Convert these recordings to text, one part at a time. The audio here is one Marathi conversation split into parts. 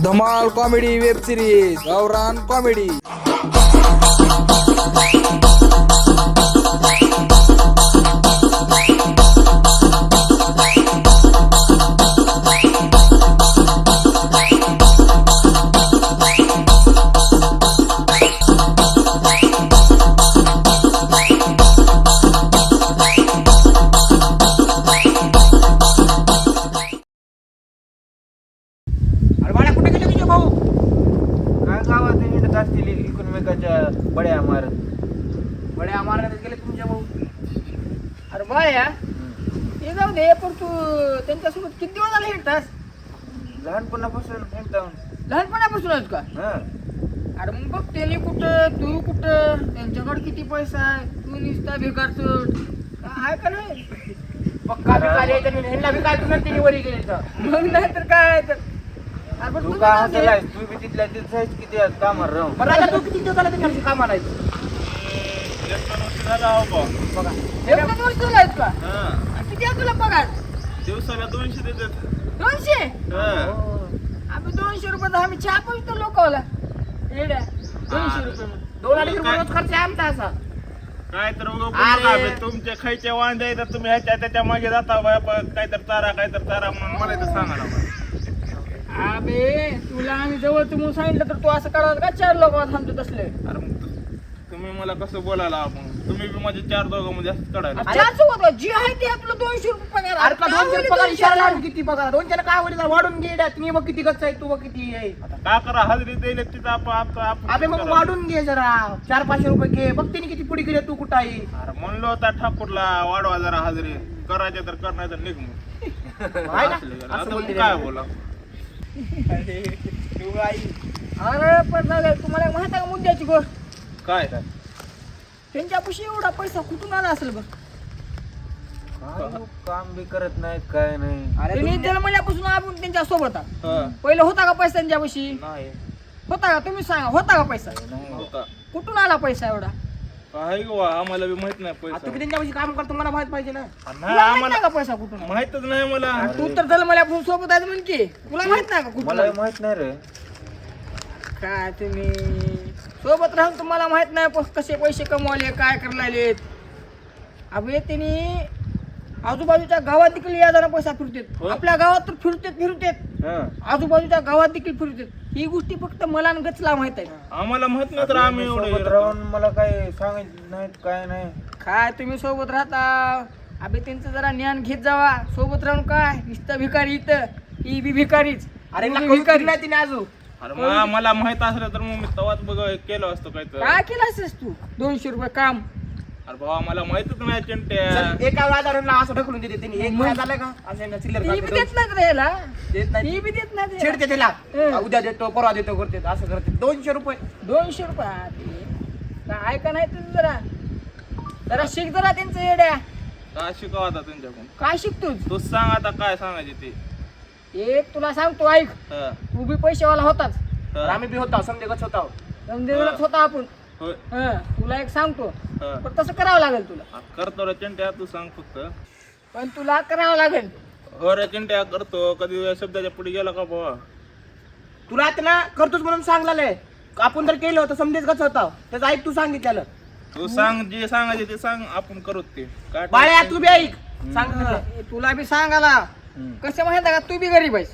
धमाल कॉमेडी वेब सिरीज गावरान कॉमेडी। अरे बाळा कुठे गेले तुझे भाऊ? काय गावात हिंडत असतील एकमेकाच्या बड्या मारत. बड्या मारण्यात गेले तुमचे भाऊ. अरे बाया हे जाऊ दे, पण तू त्यांच्यासोबत किती दिवस झाले हिंडतास? लहानपणापासून हिंडताऊन. लहानपणापासूनच का? हा अरे मग बघ त्याने कुठं तू कुठं, त्यांच्याकडे किती पैसा आहे, तू निसता भिकार चढ आहे का नाही? पक्का भिकारी आहे तर ह्यांना बी काय तुला तिने वरी गेली तर. मग नाही तर काय तर. अरे पण तू तुझं काय जाऊ दे. हसायलायस? तू बी तिथल्या तिथं आहेस किती कामावर राहून. बरं आता तू किती दिवस झाला त्यांच्याशी कामाला आहेस? बघा एक दोन वर्ष झाले आहेत का? आणि किती आहे तुला पगार? दिवसाला 200 देतात. 200? हा. आम्ही 200 रुपये आम्ही चहा पितो लोकांना. येड्या 200 रुपये. 2-2.5 रुपये रोज खर्च आहे आमचा असा. काय तर अरे. तुमच्या खायच्या वांद्या येतात, तुम्ही ह्याच्या त्याच्या मागे जाता काय तर तारा म्हणून मला तर सांगा ना. अबे तुला आम्ही जवळ तुम्ही सांगितलं तर तू असं करावं का? 4 लोक थांबतो तसले. अरे मग तुम्ही मला कसं बोलायला आपण, तुम्ही बी माझे 4 दोघांमध्ये असं काढायला. 4 सोबत जी आहे ते आपलं 200 रुपये पगार. अरे तुला 200 पगार इशारा लावून किती पगार? 200 काय वरी वाढून घे. तुम्ही बघ किती गच्च आहे, तू बघ किती आहे. आता का करा, हजरी दिले तिथं आपण अबे मग वाढून घे जरा. 400-500 रुपये घे. बघ त्यांनी किती पुढे गेले, तू कुठं आहे? अरे म्हणलो होता ठाकूरला वाढवा जरा हजरी, करायचे तर कर, नाही तर निघ मग. आहे ना? असं असं आता बोलते मग काय रे. बोला. अरे पण झालं तुम्हाला माहिती आहे का मुद्द्याची गोष्ट? काय त्यांच्यापाशी एवढा पैसा कुठून आला असेल बघ. काम बी करत नाही काय नाही. त्यांनी जन्मल्यापासून आपण त्यांच्या सोबत आहोत. हा. पहिलं होता का पैसा त्यांच्यापाशी? नाही होता का? तुम्ही सांगा, होता का पैसा? होता कुठून आला पैसा एवढा? काय गो, आम्हाला बी माहित नाही आता पैसा. तुम्ही त्यांच्यापाशी काम करतो मला माहित पाहिजे ना. नाही, तुला माहित आम्हाला नाही का पैसा कुठून आला? माहितच नाही मला. तू तर जन्मल्यापासून सोबत आहे म्हण की, तुला माहित नाही का कुठून मला आला? माहित नाही रे. काय तुम्ही सोबत राहून तुम्हाला माहित नाही कसे पैसे कमवले, काय करलालेत. अबे त्यांनी आजूबाजूच्या गावात देखील यादाना पैसा फिरतात. होय. आपल्या गावात तर फिरतात, हा. आजूबाजूच्या गावात देखील फिरतात. ही गोष्टी फक्त मला आणि गचला माहित आहे. आम्हाला माहित नाही तर आम्ही सोबत एवढे राहून मला काय सांगायचं नाही काय नाही. काय तुम्ही सोबत राहता? अबे त्यांचं जरा ज्ञान घेत जावा. सोबत राहून काय नुसतं भिकारी, इथं ही बी भिकारीच. अरे तू बी भिकारी भिकारी. नाही तिने अजून. अरे मला माहित असलं तर मग मी तवाच बघ केलं असतं काय तर. काय केलं असस तू? 200 रुपये काम. अरे भावा मला माहितच नाही चिंट्या. चल, एका वाजारांना असं ढकलून देते त्यांनी. एक महिना झालं का असं चिल्लर ती बी देत नाहीत रे याला. देत नाही. ती बी देत नाही रे. चिडते त्याला. हं. उद्या देतो परवा देतो करते असं करते. 200 रुपये 200 रुपये काय का नाही तुझं जरा जरा शिक जरा त्यांचं येड्या. काय शिकावं आता त्यांच्याकडून? काय शिकतोच? तूच सांग आता काय सांगायचे ते. एक तुला सांगतो ऐक, हा, तू बी पैसेवाला होताच, हा. आम्ही बी होता समजेगच होता. समजेलच होता आपण. होय. तुला एक सांगतो, हा. पण तसं करावं लागेल तुला. करतो रे चिंट्या, तू सांग फक्त. पण तुला करावं लागेल. हो रे चिंट्या करतो. कधी शब्दाच्या पुढे गेला का भावा? तुला आता ना करतोच म्हणून सांगलाय. आपण जर केलं होतं समजेच कसं होता त्याचं ऐक तू सांगितलेलं. तू सांग, जे सांगायचे ते सांग, आपण करू ते. काय बाळ्या तू बी ऐक सांग. तुला बी सांगाला कसं माहिती आहे का, तू बी गरीब आहेस,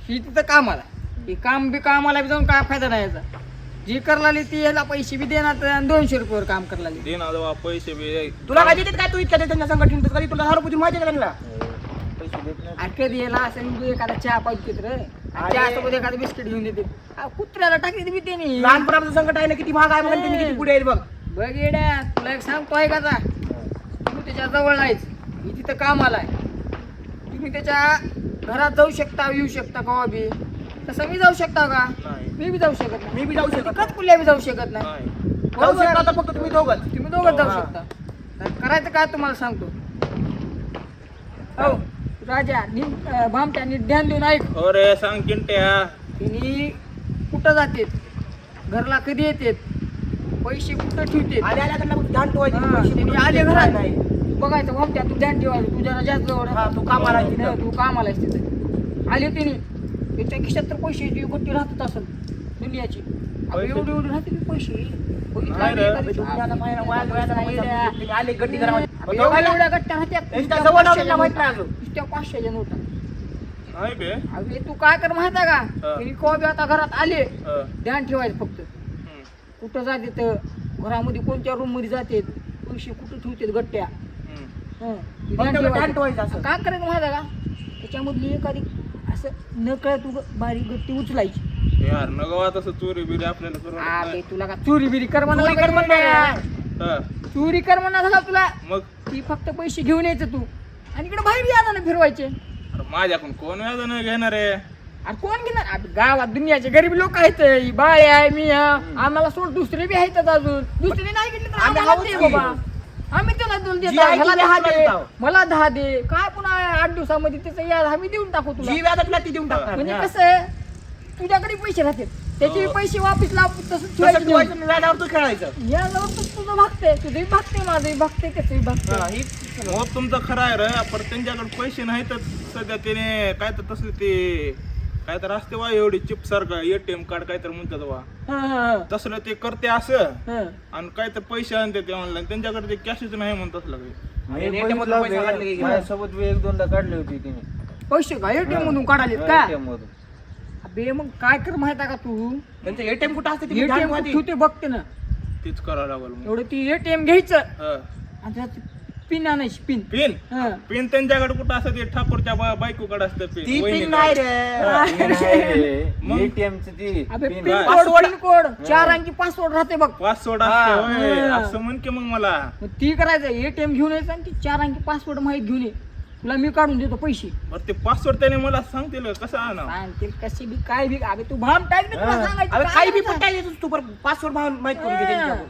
ही तिथं कामाला, ही काम बी कामाला बी जाऊन काय फायदा नाही याचा. जी करलाली ती याला पैसे बी देणार आणि 200 रुपयावर काम करलाली. दे ना बाबा पैसे बी. तुला काय देतात काय तू इतक्या त्यांच्या संघटन कधी तुला 10 रुपये माहिती आहे का त्यांना? पैसे देत नाही. आणि कधी याला असं म्हणजे एखादा चहा पाहिजे रे, चहा सोबत एखादं बिस्किट घेऊन देते. कुत्र्याला टाकली बी ते नाही. लहानपणाचं संकट आहे ना किती महाग आहे म्हणून त्यांनी किती पुढे आहेत बघ. बघ येड्या, तुला एक सांगतो आहे का आता, तू त्याच्या जवळ नाहीच, मी तिथं कामाला आहे. तुम्ही त्याच्या घरात जाऊ शकता, येऊ शकता कवा बी. तसं मी जाऊ शकता का? नाही. मी बी जाऊ शकत नाही. मी बी जाऊ शकत कच कुठल्या बी जाऊ शकत नाही. नाही. जाऊ बरोबर शकता आहे? आता फक्त तुम्ही दोघंच. तुम्ही दोघं जाऊ हा. शकता. तर करायचं काय तुम्हाला सांगतो. हो राजा, भामट्या नीट ध्यान देऊन ऐक. हो रे सांग चिंट्या. तिने कुठं जातेत, घरला कधी येतेत, पैसे कुठं ठेवतेत. आले आल्या त्यांना ध्यान ठेवायचे. हा, पैसे त्यांनी कुठं आले देत घरात नाही. बघायचं भामट्या, तू ध्यान ठेवायचं. तू जरा जास्त जवळ हा, तू कामाला आहे तिथं. तू कामाला आहेस तिथे. आली तिने त्याच्या खिशात तर पैसे गोष्टी राहतात असेल दुनियाची एवढे एवढे राहते पैसे बघितलं नाही रे. आम्ही एका दिवशी. दुनियाला पाहिलं, वाघ वेळाचा पैसा नाही रे. तुम्ही आले गड्डी घरामध्ये. अबे, एवढ्या एवढ्या गट्ट्या राहत्यात त्यांच्या जवळ लावलेल्या माहित नाही अजून. नुसत्या 500च्या नोटा नाही बे अबे तू काय कर माहिती आहे का हा. त्यांनी कवा बी आता घरात आले हा. ध्यान ठेवायचं फक्त हम्म. कुठं जाते तर घरामध्ये कोणत्या रूम मध्ये जाते पैसे कुठं ठेवतात गट्ट्या हम्म. हं. फक्त ध्यान ध्यान ठेवायचं. ठेवायचं असं. काय करायचं माहिती आहे का त्याच्यामधली एखादी असं न कळत तू बारीक गट्टी उचलायची यार नगवा तसं चोरी बिरी आपल्याला करू वाटत अबे नाही. तुला का चोरी बिरी कर म्हणा चोरी कर म्हणणार हा. चोरी कर म्हणा झाला तुला मग ती फक्त पैसे घेऊन यायचं तू आणि इकडे बाहेर यादा फिरवायचे अरे माझ्याकडून कोण व्याज नाही घेणार आहे अरे कोण घेणार अबे गावात दुनियाचे गरीब लोक आहेत ही बाळे आहे मी आम्हाला सोड दुसरे बी आहेत अजून दुसरे नाही घेतले तर आम्ही आम्हाला आहोत दे की. बाबा आम्ही त्याला दोन जी देतो आहे ती ह्याला 10 तुला दे देतो. मला 10 दे काय पुन्हा 8 दिवसामध्ये त्याचं याद आम्ही देऊन टाकू तुला जी व्याजातला ती देऊन टाकणार. म्हणजे हा. कसं आहे, तुझ्याकडे पैसे राहतात त्याचे पैसे वापिस लाव तसंच तसं ठेवायचे नाही. ठेवायचं नाही, व्याजावर तू खेळायचं. या जवळ तुझं भागते तुझंही भागते माझंही भागते त्याचंही हा, भागते ही मग तुमचं खरं आहे रे पण त्यांच्याकडे पैसे नाही तर सध्या त्याने काय तर तसलं ते काय तर असते वा एवढी चिप सारखं एटीएम कार्ड काय तर म्हणतात वा हं, तसलं ते करते असं हं. आणि काय तर पैसे आणते ते ऑनलाईन त्यांच्याकडे ते कॅशच नाही म्हणत असलं काही आणि ATM मधून पैसे काढले की माझ्यासोबत बी 1-2दा काढली होती तिने पैसे का एटीएम मधून काढालेत का ATM मधून. अबे मग काय कर माहित आहे का तू त्यांचं एटीएम कुठं असते ते एटीएम ध्यान ठेवते बघते ना तीच करावं लागल मग एवढं ती एटीएम घ्यायचं हा. आणि त्यात पिन आणायची पिन पिन हं. पिन त्यांच्याकडे कुठं असतं ते ठाकूरच्या बायकोकडे असतं ती पिन पिन नाही रे. पिन आहे मग? रे. ATM ची ती अबे पिन. Pin Password. कोड 4 अंकी पासवर्ड राहते बघ पासवर्ड हा. असते होय. हा. असं म्हण की मग मला मग ती करायचं एटीएम घेऊन यायचं आणि ती 4 अंकी पासवर्ड माहित घेऊन ये तुला मी काढून देतो पैसे बरं ते पासवर्ड त्याने मला सांगतील कसं आणा सांगतील कशी बी काय बी अबे तू भाम टाक दे तुला हा. सांगायचं अबे काय काही बी करायचं? पण काय देतोस तू पासवर्ड माहित करून घे त्यांच्याकडून.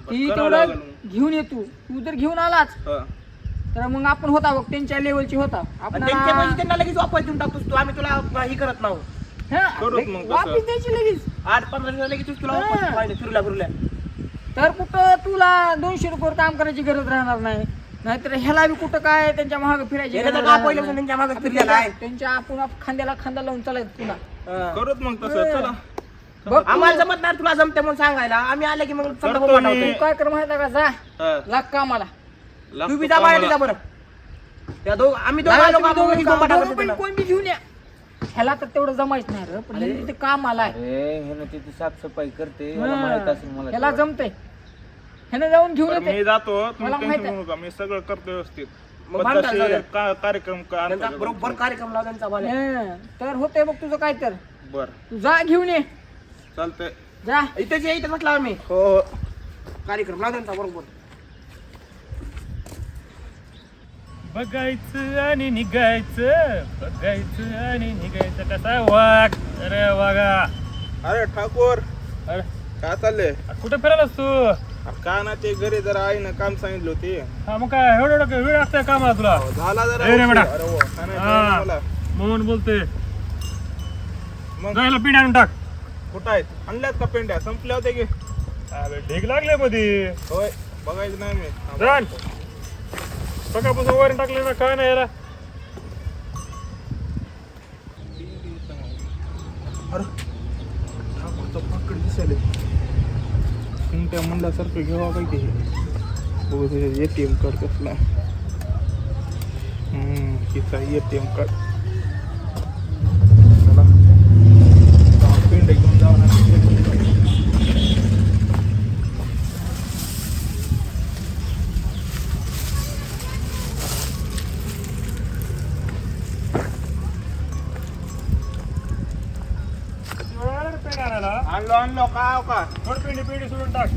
ती करावं तेवढं लागेल घेऊन ये तू जर घेऊन आलाच हा. तर मग आपण होता बघ त्यांच्या लेवलची होता आणि त्यांचे पैसे त्यांना लगेच वापस देऊन टाकतोस तू आम्ही तुला ही करत नाही करूच मग तसं. वापिस द्यायची लगेच 8-15 दिवस लगेच तुला वापस हा. पाहिजे फिरल्या तर कुठं तुला 200 रुपये काम करायची गरज राहणार नाही नाहीतर ह्याला बी कुठं काय त्यांच्या महाग फिरायची याला तर गरज का राहणार पहिल्यापासून नाही. त्यांच्या मागे फिरलेला आहे. त्यांच्या आपण खांद्याला खांदा लावून चालायचं तुला हा. करूच मग तसं चला बघ आम्हाला जमत नाही तुला जमते म्हणून सांगायला आम्ही आले की मग समजा करतो बाबा मी. पाठवतो. तू काय कर माहिती आहे का जा हा. लाग कामाला लागतो तू बी जा बाहेर कामाला. जा बरं त्या आम्ही दोघं आलो का मग ही बोंबा टाकत पण होती कोण बी घेऊन या ह्याला तर तेवढं जमायच नाही रे पण ह्याने तिथे काम आलाय अरे हे ना तिथे साफसफाई करते मला हा. माहित असेल मला ह्याला तेवढं. जमतंय ह्याने जाऊन घेऊन बरं, येते मी जातो मला तुम्ही माहित टेन्शन आहे. घेऊ नका मी सगळं करतो व्यवस्थित मग भांडण पद्धतशीर झालं. कार्यक्रम का त्यांचा बरोबर कार्यक्रम लाव त्यांचा वाल्या. हं. तर होते बघ तुझं काय तर बर तू जा घेऊन ये चालतंय जा इथेच ये, इथेच म्हटलं आम्ही हो हो कार्यक्रम लाव त्यांचा बरोबर बघायचं आणि निघायचं बघायचं आणि निघायचं कसा वाघ अरे वागा अरे ठाकूर अरे काय चाललंय कुठे फिरायलास तू का ना ते घरी जरा आईनं काम सांगितलं होते हा मग काय एवढं एवढं वेळ लागतंय कामाला तुला झाला जरा ए रे उशीर. बेटा. अरे हो, काय नाही हा. झालं मला. म्हणून बोलते मग जायला पिढी आणून टाक कुठं आहेत आणल्यात का पेंड्या संपल्या होत्या की अरे ढीग लागले मध्ये होय बघायचं नाही मी जाण सकाळपासून वर टाकले ना काय नाही याला अरे ठाकूरचं पाकड दिसायले पिंट्या म्हणल्यासारखं घ्यावा काय ते बघू त्याच्यात ATM कार्ड कसला हिचा ATM कार्ड चला पिंड घेऊन जावं ना पेंड आणायला आणलो आणलो का थोडी पिंडी सोडून टाक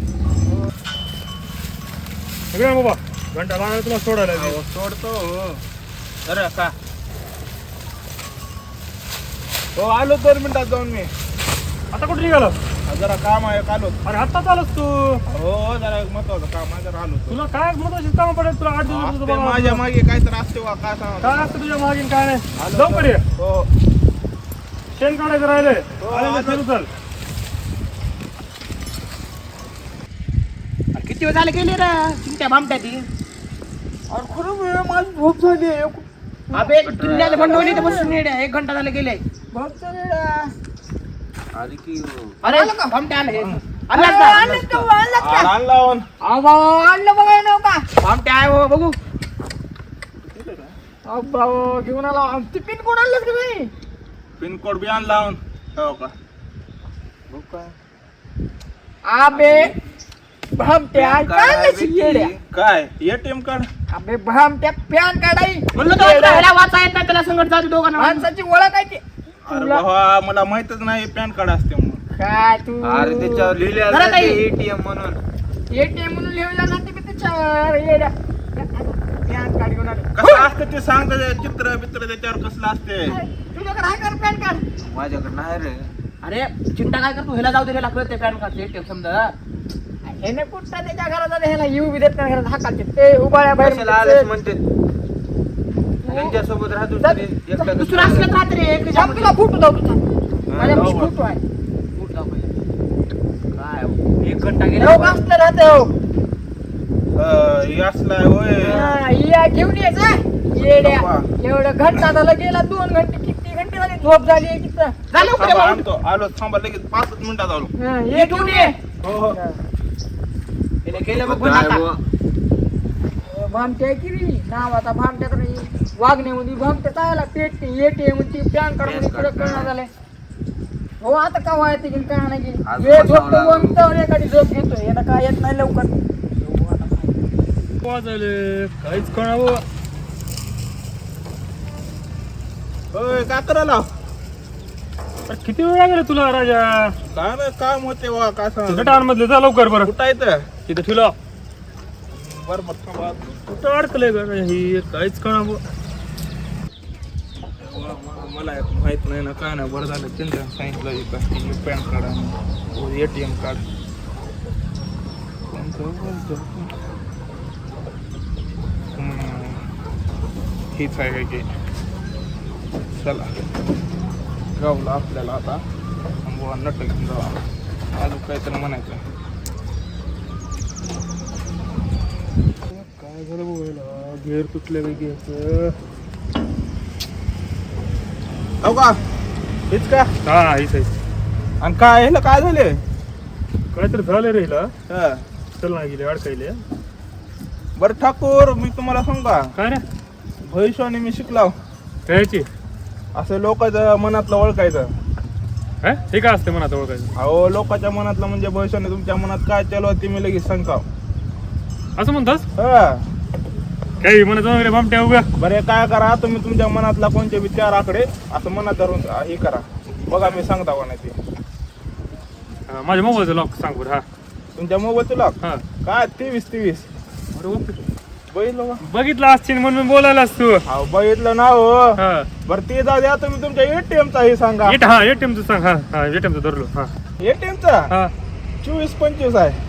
सगळ्या बाबा घंटा लागला तुला सोडायला अहो, सोडतो अरे का हो आलो 2 मिनिटात जाऊन मी आता कुठे निघाला जरा काम आहे आलो अरे आत्ता चालस तू हो जरा एक महत्वाचं काम आहे जरा आलो तुला काय महत्वाची काम पडेल तुला 8 दिवस असते माझ्या मागे काय तर असते वा काय सांगा काय असतं तुझ्या मागीन काय नाही आलो लवकर ये हो शेण काढायचं राहिले हो, आलेलं आलो. सुरू चाल अरे किती वेळ झाले गेले रे चिंट्या भामट्या ती अरे खरं माझी झोप झाली अबे दुनियाला भांडवली तर बसून येड्या 1 घंटा झाले गेले भाऊचा रेडा. आली की अरे आलं का? भामटे आले अरे, आणलास का? आणलं का? आणलं का? आण लावून अबा, आणलं बघा ना का भामटे आहे हो, बघू अब्बा घेऊन आला. ते पिन कोण आणलं का तुम्ही? पिनकोड बी आण लावून हो का बघ काय आबे भामट्या काय नशी येड्या. काय एटीएम कार्ड अबे भामट्या पॅन काढाई म्हणलं तो ह्याला वाचा येत नाही त्याला संकट जाऊ दे दोघांना. माणसाची ओळख आहे ती. अरे तुला बाबा मला माहितच नाही पॅन कार्ड असते म्हणून काय तू अरे त्याच्यावर लिहिले जरा ताई. एटीएम म्हणून एटीएम म्हणून लिहिलं ना ते त्याच्यावर येड्या पॅन कार्ड घेऊन आले. कसं असतं ते सांगतं ते चित्र बित्र त्याच्यावर कसलं असते तुझ्याकडे आहे का पॅन कार्ड? माझ्याकडे नाही रे. अरे चिंता काय करतो ह्याला जाऊ दे ह्याला कळते पॅन कार्डचे एटीएम समजा. ह्याने कुठं त्याच्या घरात आले, ह्याला येऊ बी देत नाही घरात हाकालते ते उभाळ्या कशाला आलेच बाहेर म्हणते त्यांच्यासोबत राहतो जा- तरी एकटा दुसरं असलं राहत रे एक थांब, तुला फोटो दाखवतो थांब. माझ्या जाऊ पाशी बा. फोटो आहे. फूट दाव पहिले. काय हो, 1 घंटा गेला हो, असलं राहते हो. हे असलाय होय हा, या घेऊन ये जा. येड्या बाबा. एवढं घंटा झालं गेला 2 घंटे किती घंटे झाले झोप झाली आहे तिथं. झालं उकडे थांबा, भाऊ. आणतो आलो थांबा लगेच 5 मिनिटात आलो हा, ये घेऊन ये. हो हो त्याला केलं बघ काय आता. बुवा. भामट्या किरी नावाचा भामट्या तर वागण्यामध्ये भामट्या चायला पेटते एटीएम ती पॅन कार्ड मध्ये पुढे कळणार झालंय. हो आता का व्हायचं की काय नाही की आज वेळ बसावं झोपतो लागलं. तर एखादी झोप घेतोय याला काय येत नाही लवकर. वाजले काहीच कळावं. होय काय करायला अरे किती वेळ लागला तुला राजा? काय नाही काम होते वा काय सांग गटार मधले जा लवकर बरं. कुठं येतं तिथं ठेवला. बरं बरं थांबा कुठं अडकलंय का ही काहीच कळावं. मला एक माहित नाही ना काय नाही बरं झालं त्यांना सांगितलं पॅन कार्ड आणि एटीएम कार्ड हीच आहे काय की चला गावला आपल्याला आता बुवा नट घेऊन जावा अजून काहीतरी म्हणायचं काय झालं बघायला घेर तुटले काही घ्यायचं. हो का हेच का हा हीच आहे. आणि काय ह्याला काय झाले काहीतरी झालं रे हिला. हा. चल ना गेले अडकायले. बरं ठाकूर मी तुम्हाला सांगू का काय रे भविष्याने मी शिकलाव कायची असं लोकांच्या मनातलं ओळखायचं हा हे काय असते मनात ओळखायचं. अहो लोकांच्या मनातलं म्हणजे भविष्याने तुमच्या मनात काय चालू आहे ते मी लगेच सांगतो असं म्हणतोस हा काही म्हणत वगैरे भामट्या उभ्या. बरं हे काय करा तुम्ही तुमच्या मनातला कोणते बी 4 आकडे असं मनात धरून हे करा बघा मी सांगता का नाही ते हा, माझ्या मोबाईलचं लॉक सांग बरं. हा तुमच्या मोबाईलचं लॉक हा काय 23 अरे ओके. बघितलं का? बघितलं असतील म्हणून बोलायलास तू. अहो बघितलं ना हो हा बरं ते जाऊ द्या तुम्ही तुमच्या एटीएमचा हे सांगा हा एटीएमचं सांग. हा हा एटीएमचं धरलो. हा एटीएमचा हा 24-25 आहे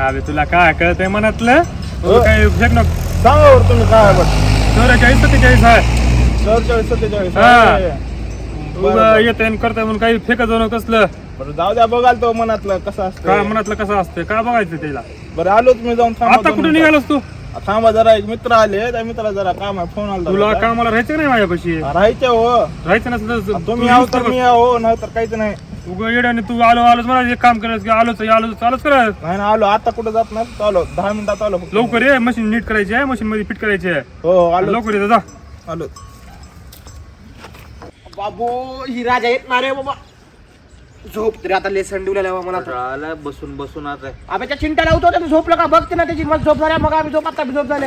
अरे तुला काय कळतंय मनातलं. हो. काही फेक नको. सांगा बरं तुम्ही काय आहे बरं 44-47 आहे. 44-47 हा. आहे. बरं, बरं. येते करताय म्हणून काही फेकत जाऊ नको कसलं. बरं जाऊ द्या बघाल तो मनातलं कसं काय असतं मनातलं कसं असतं काय बघायचं त्याला. बरं आलोच मी जाऊन थांबा आता 2 कुठे मिनिटं. निघालोस तू? थांबा जरा एक मित्र आले त्या मित्राला जरा काम आहे फोन आला तुला होता. कामाला राहायचं का नाही माझ्यापाशी? राहायचं हो राहायचं नसलं तर तुम्ही आहो तर मी आहो नाही तर काहीच नाही तू येड्याने तू आलोच मला एक काम करायचं की आलोच चालूच करत नाही ना आलो आता कुठं जात नाही आलो 10 मिनिटात आलो फक्त. लवकर ये. मशीन नीट करायची आहे. मशीन मध्ये फिट करायची आहे. हो आलो लवकर ये जा. आलो बाबू ही राजा येत ना रे बाबा. झोप तरी आता लेसन दिवलेला मला तर. आला बसून बसून आता अबे त्या चिंटा लावतो त्यानं झोपलं का बघते ना त्याची. मला झोप झाल्या मग आम्ही झोप आता झोप झाले.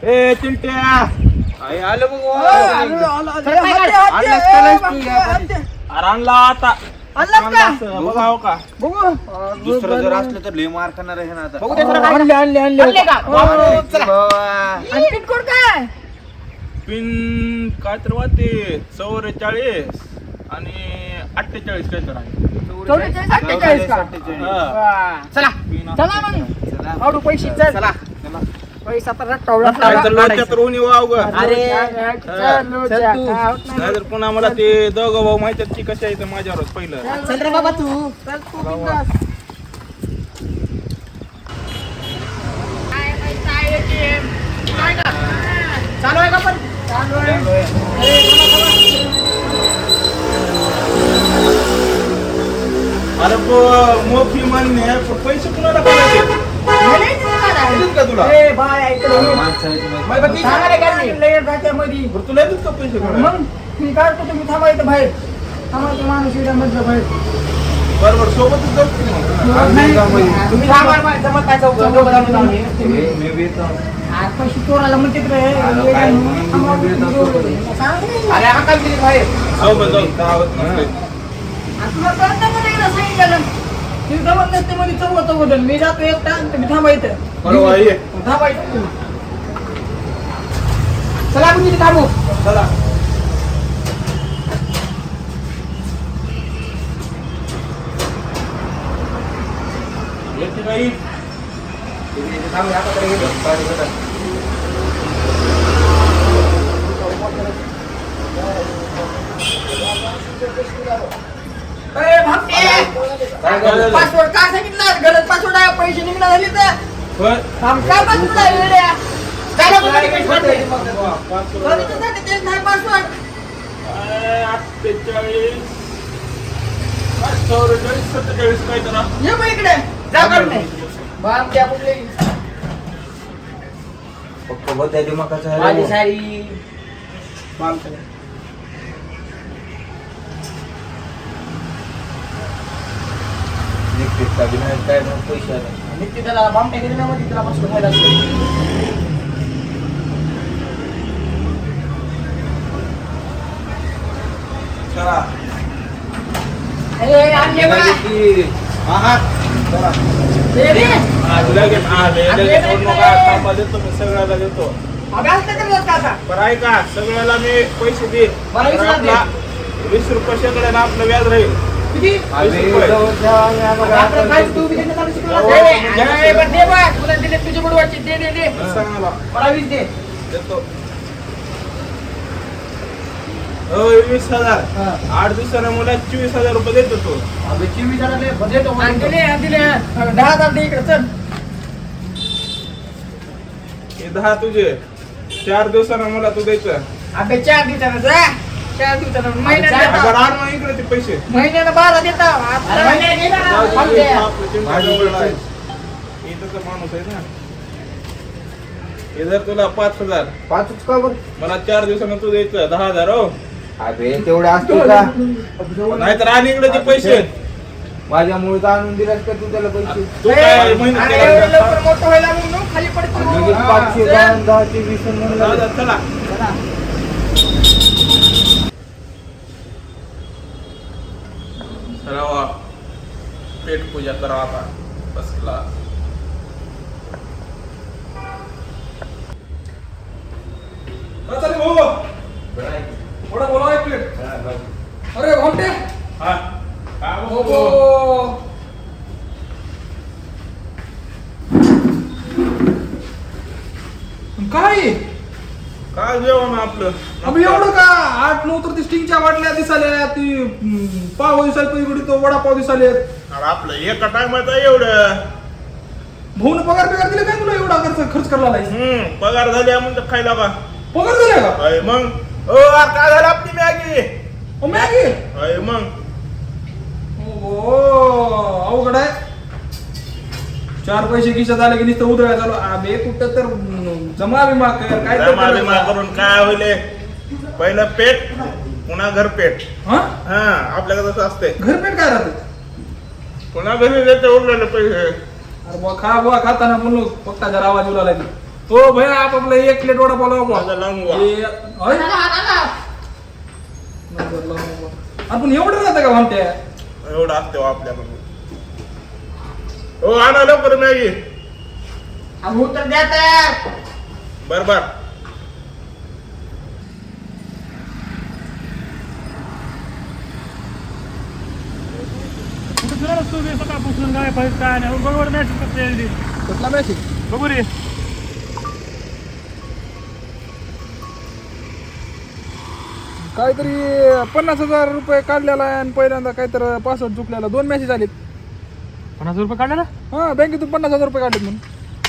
ए चिलट्या आई आलं बघ आणला आता आणलास का? बघा हो का बघू दुसरं जर असलं तर लय मार खाणार आहे ना आता बघू ते जरा काय आणले आणले आणले आणले का? हो. चला. बाबा. आणि पिनकोड काय? पिन काय तर वाटते 44 आणि 48 काय तर आहे 44, 48 का? 48. हा. वा. चला चला मग चला. हाडू पैसे चल. चला. पैसा तर रट्टा काय तर लोच्यात रोणी वाव ग अरे. चल तू. नाही तर पुन्हा मला ते दोघं भाऊ माहिती की कशा येतं माझ्यावरच पहिलं चल रे बाबा तू. चल तू बिंदास. चालू आहे का पण? चालू आहे. मोठी मान्य आहे पण पैसे कुणाला करायचे देतात का तुला ए बाय ऐकलं माणसं आहेत माहिती. बाई, बाकी सांगा रे काय लेट जात्यामध्ये बरं तुला येतात का पैसे कोणाला? मग मी काढतो तुम्ही थांबा इथं बाहेर थांबायचं माणूस इथं मधलं बाहेर बरोबर सोबतच जाऊ की मग. नाही, तुम्ही थांबा रे, जमत काय चौक चौक जाऊन जाऊन ये. मी बी येतो. आज पैसे चोराला म्हणते रे अरे आका दिली बाहेर सोबत जाऊ गावात नसते. तुला कळत नाही का एकदा सांगितलं तुम्ही जमत नसते मध्ये चौघ मी जातो एकटा आणि तुम्ही थांबा इथं परवा ये थांबा इथं तुम्ही. चला आपण तिथे थांबू चला येते बाई थांब आता तरी गेलो. पासवर्ड काय सांगितलं गलत पासवर्ड आहे पैसे निघणार झाले तर पण काय पासवर्ड आहे वेड्या? काय नको काय पैसे काय भरते? पाच गलतीसाठी तेच नाही पासवर्ड 48 44 47 काय जरा ये मग इकडे जा काढ नाही बाप त्या कुठले पक्क बद्या दिमागाचं आहे रे माझी भाऊ. साडी निघतेच का बी नाही, काय नाही, पैसे आले. निघते त्याला बामट्या गेली ना मध्ये त्याला मस्त खायला असतं. चला ए आणले बघा की आहात चला दे दे आज लगेच लगेच सोडू नका. थांबा देतो मी सगळ्याला देतो अभ्यास तर करलास का आता बरं ऐका सगळ्याला मी पैसे दे मला 20 लाख दे. आपला 20 रुपये शेकडे ना आपलं व्याज राहील किती आम्ही 20 रुपये. जवळच्या आम्ही आम्हाला रात्र काय तू बी देणं चालू शिकवलं हो, दे दे बरं दे बघ तुला दिले तुझे बुडवायचे दे दे दे सांग मला मला 20 दे देतो 20,000 8 दिवसाला मला 24,000 रुपये देतो तो अबे 24 जणांना बजेट आणि दिले 10,000 दे इकडे चल हे 10 तुझे 4 दिवसानं मला तू द्यायचं अबे 4 दिवसानं जा 4 दिवसानं महिन्यात बरं देता आण मग इकडे ते पैसे महिन्याला 12 देता आता महिन्यात घे ना थांब दे. आपलं चिंता जवळ आहे. इथं तर माणूस आहे ना हे जर तुला 5,000 पाचच का बरं? मला 4 दिवसानं तू द्यायचं 10,000 हो अबे तेवढे असतील का नाहीतर आणि इकडे ते पैसे माझ्यामुळे तर आणून दिलास का तू त्याला पैसे तू काय मेहनत अरे केला एवढं का? लवकर मोठं व्हायला मग नो, खाली पडतो लगेच 500 जाऊन 10चे 20 म्हणून लागले. 10,000 चला चला वा. पेट पूजा करा आता बसला थोडा बोला एक प्लेट अरे घोमटे हा काय हो बोलतो? काय काय जेवण आपलं अबे एवढं का 8-9 तर ती स्टिंगच्या बाटल्या दिसाल्या ती पाव दिसायला पलीकडे तो वडापाव दिसाले अरे आपलं एका टायमात एवढं भाऊन पगार दिला काय तुला एवढा खर्च करला नाही पगार झाली म्हणून खायला का पगार झाला का अय मग काय झालं आपली मॅगी ओ मॅगी अय मग ओ अवघड आहे 4 पैसे खिशात आले की नुसतं उधळायला चालू अबे कुठं तर जमा बिमा कर काय तर जमा बिमा कर. करून काय होईल पहिलं पेट पुन्हा घरपेट हा हा आपल्याकडे तसं असते घरपेट काय राहते पुन्हा घरी देते उरलेले पैसे अरे बुवा खाताना म्हणून फक्त जरा आवाज उलाला की हो भैया आपापला 1 प्लेट वडापाव लावा बुवा. माझा लांब वा. होय? आपण एवढं राहतं का म्हणते एवढं असते हो आपल्याकडे हो आणा लवकर मॅगी अब उत्तर देतात बर बर कुठं फिरायला तू बी सकाळपासून काय पाहिजे काय नाही बरोबर मॅसेज करता येईल कुठला मॅसेज बघू रे काहीतरी 50,000 रुपये काढलेला आहे आणि पहिल्यांदा काहीतरी पासवर्ड चुकलेला 2 मेसेज आलेत 50,000 रुपये काढले ना हा बँकेतून 50,000 रुपये काढलेत म्हणून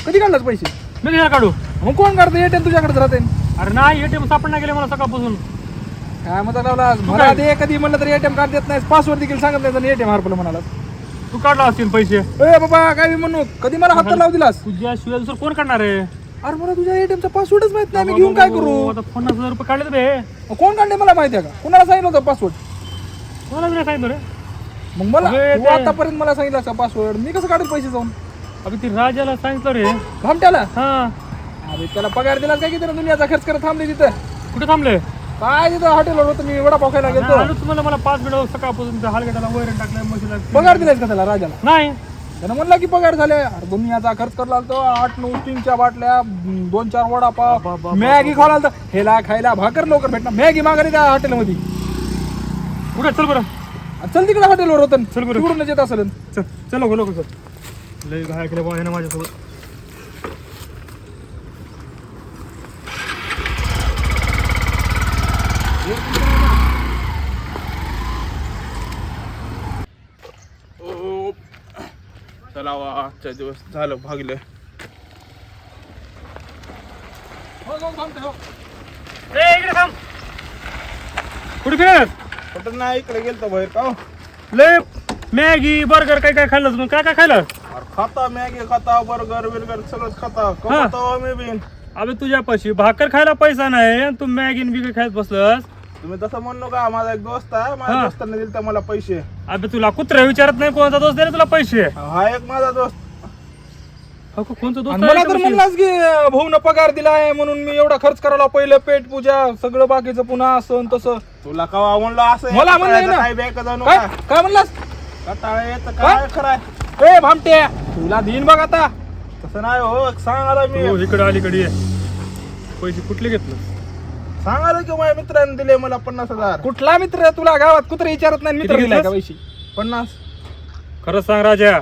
कधी काढलाच पैसे मी घ्या काढू मग कोण काढतं एटीएम तुझ्याकडेच राहते अरे नाही एटीएम सापडणार गेले मला सकाळपासून काय म्हणता लावला मला ते कधी म्हणलं तरी एटीएम कार्ड देत नाही पासवर्ड देखील सांगत नाही एटीएम हरपलं म्हणाला तू काढला असतील पैसे. ए बाबा काय बी म्हणू, कधी मला हात लावू दिलास? तुझ्याशिवाय दुसरं कोण काढणार आहे? अरे मला तुझ्या एटीएमचा पासवर्डच माहित नाही, मी घेऊन काय करू? आता 50,000 रुपये काढले बे. कोण काढले मला माहिती आहे का? कुणाला सांगितलं होतं पासवर्ड? मला बी नाही सांगितलं रे. मग मला अबे तू ते- आतापर्यंत मला सांगितलं का पासवर्ड? मी कसं काढेल पैसे जाऊन? अबे ती राजाला सांगितलं रे. भामट्याला? हा अरे त्याला पगार दिला काय की त्यानं दुनियाचा खर्च करत थांबले तिथं? कुठे थांबले? काय तिथं हॉटेलवर होतं, मी वडापाव खायला गेलो. आलो तुम्हाला. मला 5 मिनिट सकाळपासून हालगेटाला वैरण टाकलं म्हशीला. पगार दिलायस का त्याला राजाला? नाही. त्यानं म्हणला की पगार झाले. अरे दुनियाचा खर्च करायला तो 8-9 स्टिंगच्या बाटल्या, 2-4 वडापाव, मॅगी खायला तर हेला खायला भाकर लवकर भेटणार. मॅगी मागायला त्या हॉटेलमध्ये. कुठे? चल बरं. चल तिकडे हॉटेलवर होतं, चल बरं. तिकडूनच येत असेल. चल चल लोक चल. लय घाय केलं बाबा माझ्यासोबत. चला वा, आजच्या दिवस झालं भागले. इकडे थांब. कुठे फिरत? कुठं नाही, इकडे गेलतो बाहेर का? लय मॅगी बर्गर काय काय खाल्लं तुम्ही? काय काय खाल्लं? अरे खाता, मॅगी खाता, बर्गर बिर्गर सगळंच खाता. कमवतो मी बिन. अबे तुझ्यापाशी भाकर खायला पैसा नाही आणि तू मॅगी बिगी खायला बसलस. तुम्ही तसं म्हणू का? माझा एक दोस्त आहे, माझ्या हा. दोस्ताने दिले तर मला पैसे. अबे तुला कुत्रा विचारत नाही कोणता दोस्त दे तुला पैसे? हा एक माझा दोस्त. कोणता दोस्त आणि मला तर म्हणलास की भाऊन पगार दिलाय म्हणून मी एवढा खर्च करायला, पहिलं पेट पूजा सगळं बाकीचं पुन्हा असं आणि तसं. तुला कवा म्हणलं असं? मला म्हणलंय ना. काय बॅग जाऊ काय नका. काय म्हणलास? कटाळा येतं काय खराय? ए भामटे, तुला देईन बघ आता. तसं नाही हो, सांगायला मी. इकडे अलीकडे ये. पैसे कुठले घेतलं? सांगायला की माझ्या मित्राने दिले मला 50,000. कुठला मित्र? तुला गावात कुत्रा विचारत नाही मित्र किती दिलाय का घेतलास? पैसे? 50. खरं सांग राजा.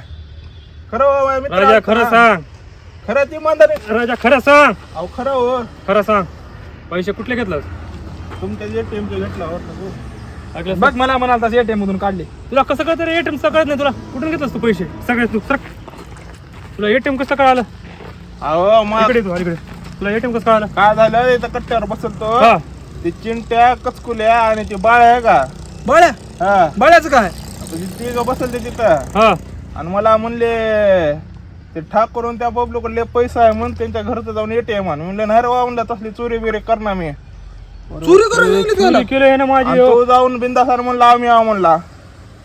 खरं हो माझ्या मित्र. राजा खरं सांग. खरं ती इमानदारी. राजा खरं सांग. अहो खरं हो. खरं सांग. पैसे कुठले घेतलं? तुमच्या एटीएमचे घेतला होता. बघ मला म्हणाल एटीएम मधून काढले. तुला कसं कळतं रे? एटीएम कळत नाही तुला? कुठून घेतलंस तू पैसे सगळे? तू सर, तुला एटीएम कसं कळालं? अहो मग इकडे तू अलीकडे. तुला एटीएम कसं कळालं? काय झालं, इथं कट्ट्यावर बसलतो. हा. ते चिंट्या, कचकुल्या आणि ते बाळ आहे का? बळ्या हा. बळ्याचं काय? आता ते तिघं बसलते तिथं. हा. आणि मला म्हणले ते ठाकरून त्या बबलूकडले पैसा आहे म्हणून त्यांच्या घरचं जाऊन एटीएम आण. म्हणलं नाही रे वा, म्हणलं तसली चोरी बिरी करणार मी. चोरी करून गेली त्याला? चोरी केलं ना माझी. आणि तो जाऊन बिंदासार म्हणला आम्ही आहो म्हणला.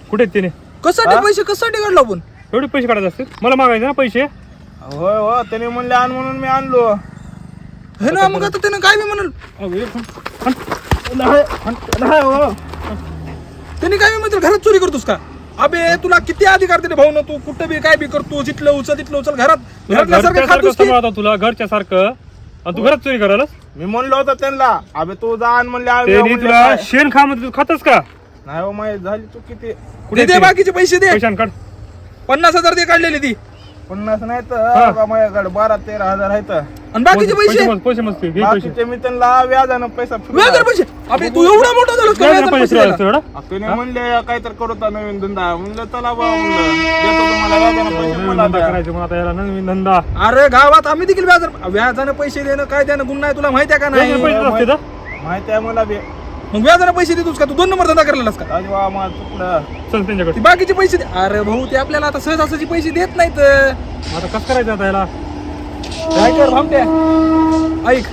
कुठे आहेत तिने? कशासाठी पैसे कशासाठी काढलो आपण? एवढे पैसे काढायचे असतील? मला मागायचे ना पैसे. होय हो, त्याने म्हणले आण म्हणून मी आणलो. हे ना मग आता त्यानं काय बी म्हणल, नाही हो. त्यांनी काय बी म्हणतील घरात चोरी करतोस का? अबे तुला किती अधिकार दिले भाऊ ना, तू कुठं बी काय बी करतो, जिथलं उचल तिथलं उचल, घरातल्यासारखं खातोस की? तुला घरच्या सारखं आणि तू घरात चोरी करायला? मी म्हणलो होतो त्यांना, अबे तू जा आण म्हणले आम्ही त्यांनी म्हणले तुला काय? शेण खा म्हणते, तू खातस का? नाही हो, माहिती झाली तू किती. दे दे बाकीचे पैसे दे. पैशान काढ. 50,000 दे काढलेली ती. 50 नाही तर बघा माझ्याकडे 12-13 हजार आहेत. आणि बाकीचे पैसे पैसे मस्त घे पैसे. बाकीचे मी त्यांना व्याजानं पैसा व्याजार पैसे. अबे तू एवढा मोठा झालास का व्याजार पैसे द्यायला? त्याने म्हणले काहीतरी करू आता नवीन धंदा. म्हणलं चला बा, म्हणलं देतो तुम्हाला व्याजानं पैसे मला द्या. करायचं मग आता याला नवीन धंदा. अरे गावात आम्ही देखील व्याजानं पैसे देणं काय देणं गुन्हा आहे, तुला माहिती आहे का नाही? पैसे असते तर? माहिती आहे मला बे. मग व्याजानं पैसे देतोस का? तू 2 नंबर धंदा करलेलास का? आज वा माझं चुकलं. चल त्यांच्याकडे. ती बाकीचे पैसे दे. अरे भाऊ ते आपल्याला आता सहजासहजी पैसे देत नाहीत. आता कसं करायचं आता याला? काय कर भामट्या, ऐक,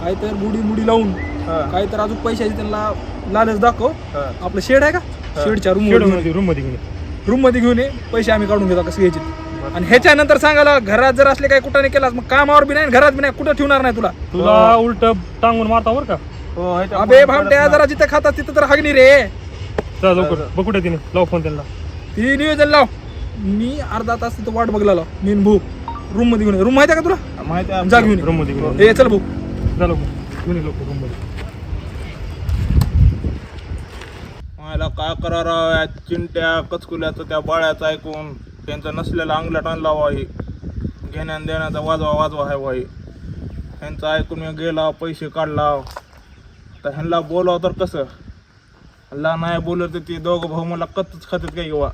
काय तर मुडी लावून हा. काय तर अजून पैशाची त्यांना लालच दाखव. हा. आपलं शेड आहे का? शेडच्या रूम रूम मध्ये घेऊन. रूम मध्ये घेऊन ये, पैसे आम्ही काढून घेतो कसं घ्यायचे. आणि ह्याच्यानंतर सांगायला घरात जर असले काय कुठं नाही केलास मग कामावर बी नाही घरात बी नाही, कुठं ठेवणार नाही तुला. तुला उलट टांगून मारता बरं का? हो, ह्याच्या अबे फोन भामट्या, करत जरा जिथं खातात तिथं तर हागणी रे. चल लवकर बघ कुठे तिने. लाव फोन त्यांना. ती नियोजन लाव. मी अर्धा तास तिथं वाट बघला लाव. मी भाऊ रूम मध्ये घेऊन ये. रूम माहिती आहे का तुला? नाही. माहिती आहे जा घेऊन ये. रूम मध्ये घेऊन. ए चल भाऊ. जा लवकर घेऊन ये लवकर रूम मध्ये. मला काय करावं या चिंट्या कचकुल्याचं त्या बाळ्याचं ऐकून. त्यांचा नसलेला अंगलट आणला वाही. घेण्यान देण्याचा वाजवा आहे वाही. ह्यांचं ऐकून मी गेला, पैसे काढला. तर ह्यांना बोलावं तर कसं? ह्यांना नाही बोललं तर ती दोघं भाऊ मला कतच खातात काय किंवा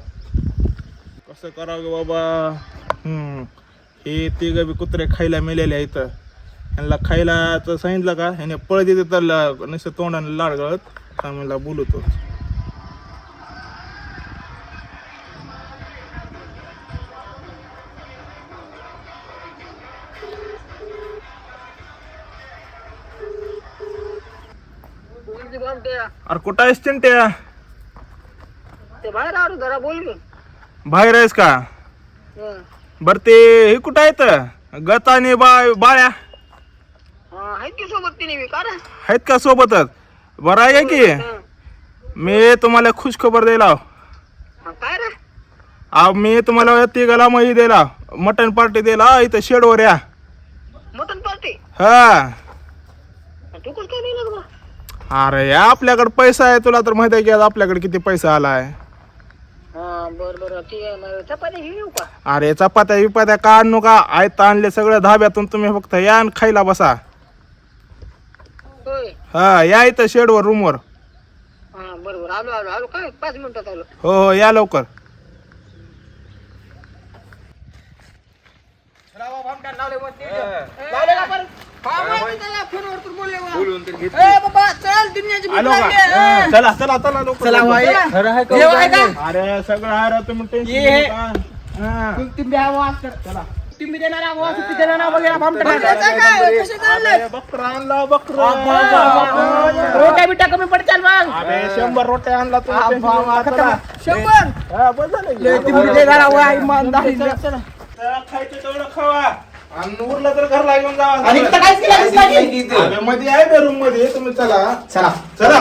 कसं करावं बाबा. हे तिघं बी कुत्रे खायला मेलेले आहेत. ह्यांना खायला तर सांगितलं का ह्याने पळ देते तर नुसतं तोंडाने लाड गळत आम्हाला बोलतो. अरे कुठं आहेस चिंट्या? ते बाहेर आलो जरा बोल की. बाहेर आहेस का? हं. बर ते हे कुठं आहेत गत आणि बाळ्या आहेत की सोबत तिने मी का रे? आहेत का सोबतच? बरं आहे का की हं. मी तुम्हाला खुश खबर द्यायला काय रे? मी तुम्हाला तिघाला मही द्यायला मटन पार्टी द्यायला इथं शेडवर या. मटन पार्टी हा तू कसं काय नाही बा? अरे या आपल्याकडे पैसा आहे तुला तर माहिती आहे की आज आपल्याकडे किती पैसा आलाय. हा बरं ती चपाती घेऊ का? अरे चपात्या विपात्या का आणू का आयत आणले सगळं धाब्यातून तुम्ही फक्त या आणि खायला बसा. होय. हा या इथं शेडवर रूमवर. हा बरोबर आलो आलो आलो काय 5 मिनिटात आलो. हो या लवकर. लावले का बरं? हा, माहिती त्याला फोनवर तर बोलले बा. बोलून तर घेत ए बाबा चल दुनियाची भीक आलो का? लागली आहे. चला चला चला लवकर. चला भाई खरं आहे का? जेव आहे का? अरे सगळं आहे रे, तुम्ही टेन्शन ये. घेऊ नका. हा. तुम्ही आवाज कर. चला तुम्ही देणार आवाज तुम्ही देणार ना वगैरे भामटा काय कसे चालले? अरे बकरा आणला बकरा. रोट्या बिट्या कमी पडतील मग. अरे 100 रोट्या आणला तुम्ही टेन्शन घेऊ नका. चला. 100 हा, बस झालं की. तुम्ही देणार आवाज इमानदारी. चला, खायचं तेवढं खावा आणि उरलं तर घरला घेऊन जावा. आणि इथं काहीच केलं नाही. अरे मध्ये आहे बेरूम मध्ये तुम्ही चला चला चला.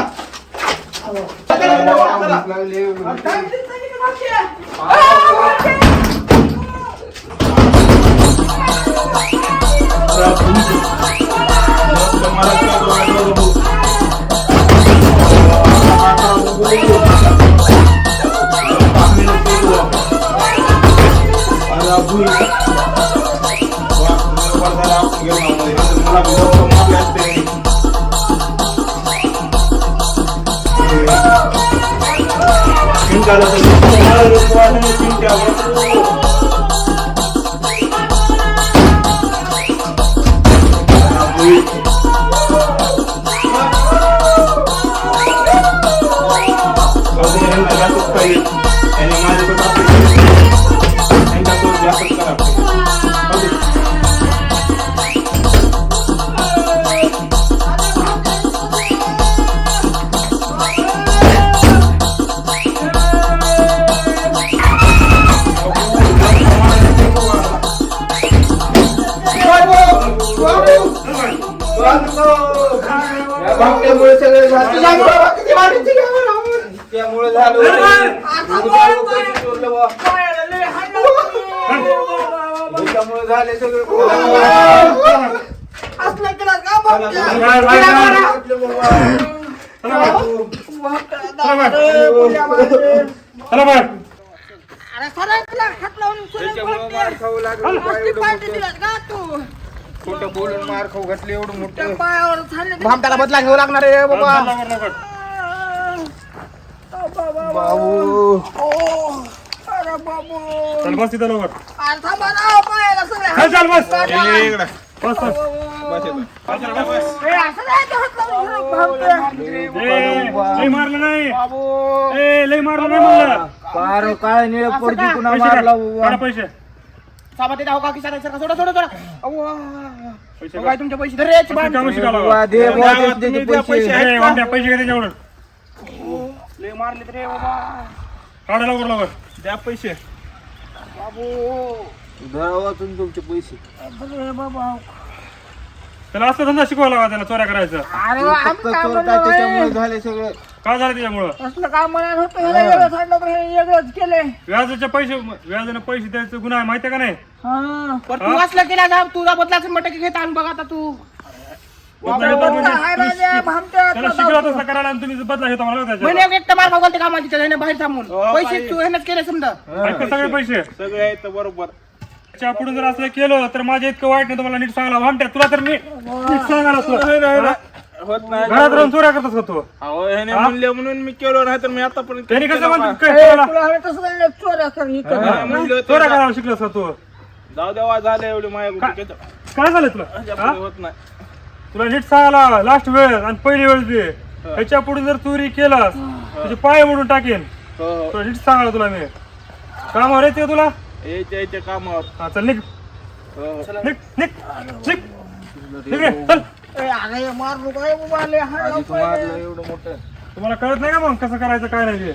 भामट्यामुळे सगळे त्यामुळे झालं त्यामुळे झाले सगळे. असलं केलं का भामट्या? चला बाहेर. अरे खरं तुला हात लावून त्याच्यामुळे मार खाऊ लागलं. असली पार्टी दिलास का तू? खोटं बोलून मार खाऊ घातले एवढं मोठं. त्या पायावर झाले ते. भामट्याला बदला घेऊ लागणार आहे बाबा. भाऊ अरे बाबू चल बस तिथं लवकर. अरे थांबा ना पायाला सगळे चल चल बस. इकडे बस बस. ए, असं नाही ते हात लावून फिरव, भामट्या. लय मारलं नाही. लय मारलं नाही म्हणलं. पार काय निळ पोरगी कुणा पैसे मारला काढ. काढा पैसे. साबा तिथे हो का किसा सारखा सोडा सोडा सोडा. अव्वा. पैसे हो काय तुमचे पैसे धर रे, याची बांध. कामं शिकायला. दे बुवा, त्याचे पैसे. ए, वांड्या, पैसे घे त्याच्याकडून. लय मारले रे बाबा. काढा लवकर लवकर. द्या पैसे. धरा वाचून तुमचे पैसे. अरे बाबा. त्याला असं धंदा शिकवायला लागा त्याला चोऱ्या करायचं. अरे वा, आम्ही काय चोर म्हणलो काय त्याच्यामुळे होय? झाले सगळं. काय झालं त्याच्यामुळं? असलं काय म्हणत होतं ह्याला वेगळं सांडलं तर हे वेगळंच केलंय. व्याजाचे पैसे व्याजाने पैसे द्यायचं गुन्हा आहे माहितीये का नाही? हा. पण तू असलं केला जा तुझा बदलाचं मटकी घेत आण बघ आता तू. बदला घेतात म्हणजे हाय राजा, भामट्या, त्याला शिकला तसं करायला आणि तुम्ही बदला घेता मला त्याच्या. महिने एक मार खाऊ घालते कामाची त्याने बाहेर थांबून पैसे तू ह्यानंच केले समजा. ऐका सगळे पैसे. सगळे आहेत बरोबर. त्याच्या पुढे जर असं केलं तर माझ्या इतकं वाईट नाही तुम्हाला नीट सांगायला भामट्या तुला तर नीट सांगायला असलं. होत नाही. घरात राहून चोऱ्या करतोस का तू? अहो ह्याने म्हणले म्हणून मी केलो नाही तर मी आतापर्यंत त्यांनी कसं म्हणतो ए, काय करायला? तुला हवे तसं नाही, चोऱ्या कर ही कर. म्हणलं चोऱ्या करायला शिकलास का तू? जाऊ देवा झाले एवढी माझ्या काय झालं तुला हा? होत नाही. तुला नीट सांगायला लास्ट वेळ आणि पहिली वेळ दे. ह्याच्या पुढे जर चोरी केलास तुझे पाय मोडून टाकेन. हो हो तुला नीट सांगायला तुला मी कामावर येते तुला. यायच्या कामावर. हा चल निघ हो हो. निघ निघ निघ निघ रे, चल. ए, अरे मार नको आहे बाबा, लय हाड आधीच लावतोय. मारलं एवढं मोठं. तुम्हाला कळत नाही का मग कसं करायचं काय नाही ते